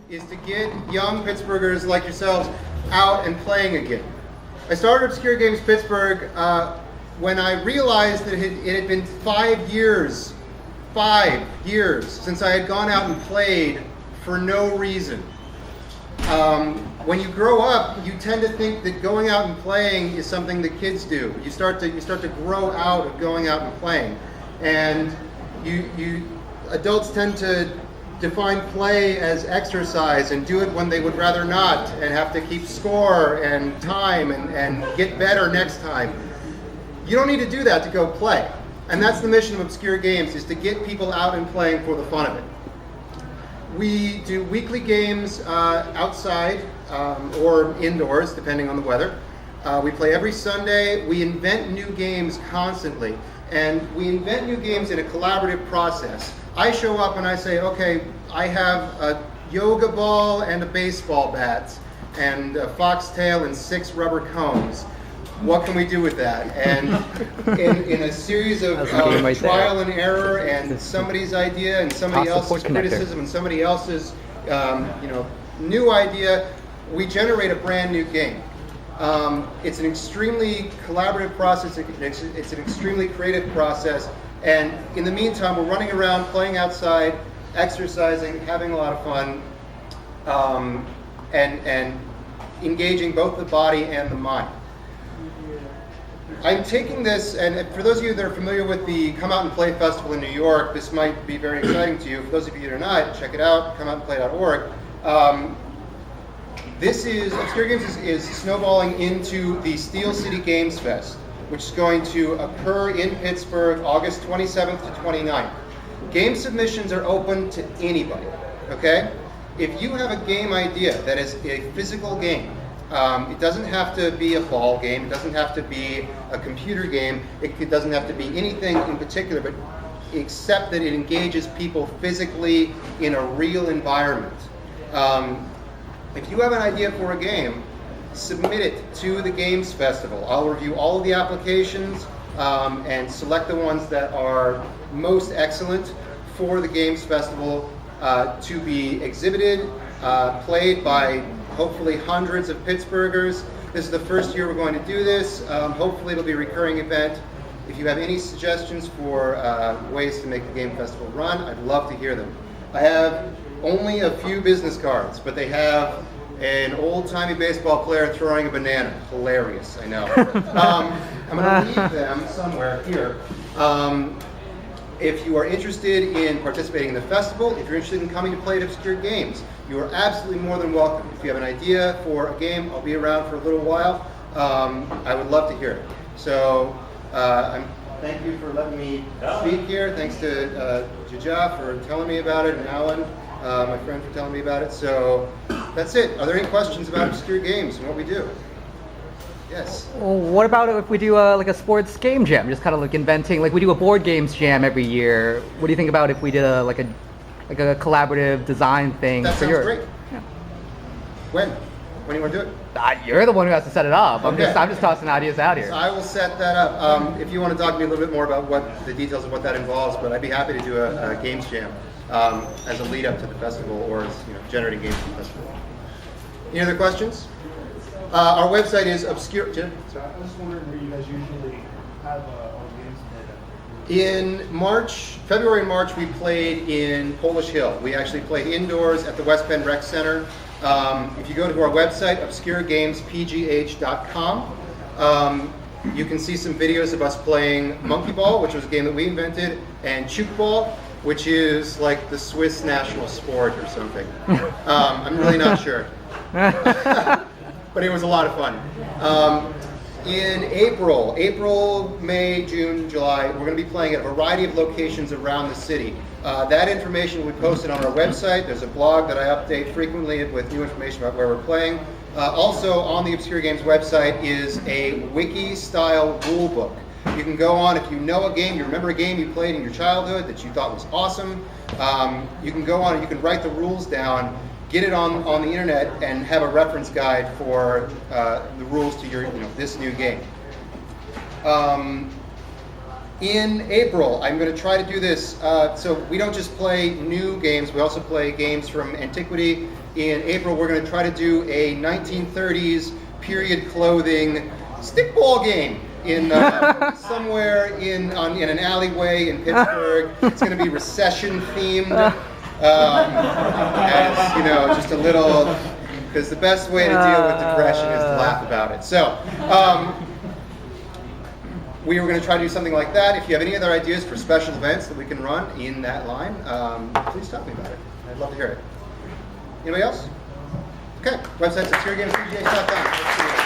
is to get young Pittsburghers like yourselves out and playing again. I started Obscure Games Pittsburgh when I realized that it had been 5 years since I had gone out and played for no reason. When you grow up, you tend to think that going out and playing is something that kids do. You start to grow out of going out and playing, and adults tend to define play as exercise and do it when they would rather not and have to keep score and time and get better next time. You don't need to do that to go play. And that's the mission of Obscure Games, is to get people out and playing for the fun of it. We do weekly games outside or indoors, depending on the weather. We play every Sunday. We invent new games constantly. And we invent new games in a collaborative process. I show up and I say, okay, I have a yoga ball and a baseball bat and a foxtail and 6 rubber cones. What can we do with that? And in a series of trial and error and somebody's idea and somebody else's criticism and somebody else's new idea, we generate a brand new game. It's an extremely collaborative process. It's an extremely creative process. And in the meantime, we're running around, playing outside, exercising, having a lot of fun, and engaging both the body and the mind. I'm taking this, and for those of you that are familiar with the Come Out and Play Festival in New York, this might be very exciting to you. For those of you that are not, check it out, comeoutandplay.org. Obscure Games is snowballing into the Steel City Games Fest, which is going to occur in Pittsburgh August 27th to 29th. Game submissions are open to anybody, okay? If you have a game idea that is a physical game, it doesn't have to be a ball game, it doesn't have to be a computer game, it doesn't have to be anything in particular, but except that it engages people physically in a real environment. If you have an idea for a game, submit it to the Games Festival. I'll review all of the applications and select the ones that are most excellent for the Games Festival to be exhibited, played by hopefully hundreds of Pittsburghers. This is the first year we're going to do this. Hopefully it'll be a recurring event. If you have any suggestions for ways to make the Game Festival run, I'd love to hear them. I have only a few business cards, but they have an old-timey baseball player throwing a banana. Hilarious, I know. I'm going to leave them somewhere here. If you are interested in participating in the festival, if you're interested in coming to play at Obscure Games, you are absolutely more than welcome. If you have an idea for a game, I'll be around for a little while. I would love to hear it. So thank you for letting me speak here. Thanks to Jaja for telling me about it, and Alan, my friend, for telling me about it. So that's it. Are there any questions about Obscure Games and what we do? Yes. Well, what about if we do a sports game jam? Just kind of like inventing, like we do a board games jam every year. What do you think about if we did a collaborative design thing? That sounds great. Yeah. When do you want to do it? You're the one who has to set it up. Okay. I'm just tossing ideas out here. So I will set that up. If you want to talk to me a little bit more about what the details of what that involves, but I'd be happy to do a games jam as a lead up to the festival, or as generating games for the festival. Any other questions? Our website is obscure. Jim? So I was wondering where you guys usually have all games played at. In February and March, we played in Polish Hill. We actually played indoors at the West Bend Rec Center. If you go to our website, obscuregamespgh.com, you can see some videos of us playing Monkey Ball, which was a game that we invented, and Chook Ball, which is like the Swiss national sport or something. I'm really not sure. But it was a lot of fun. In April, May, June, July, we're going to be playing at a variety of locations around the city. That information will be posted on our website. There's a blog that I update frequently with new information about where we're playing. Also on the Obscure Games website is a wiki-style rule book. You can go on, if you know a game, you remember a game you played in your childhood that you thought was awesome, you can go on and you can write the rules down, get it on the internet, and have a reference guide for the rules to your this new game. In April, I'm going to try to do this, so we don't just play new games, we also play games from antiquity In April, we're going to try to do a 1930s period clothing stickball game in somewhere in an alleyway in Pittsburgh. It's going to be recession themed, as you know, just a little, because the best way to deal with depression is to laugh about it. So we were going to try to do something like that. If you have any other ideas for special events that we can run in that line, please tell me about it. I'd love to hear it. Anybody else? Okay, website's at SeerGamesDJs.com.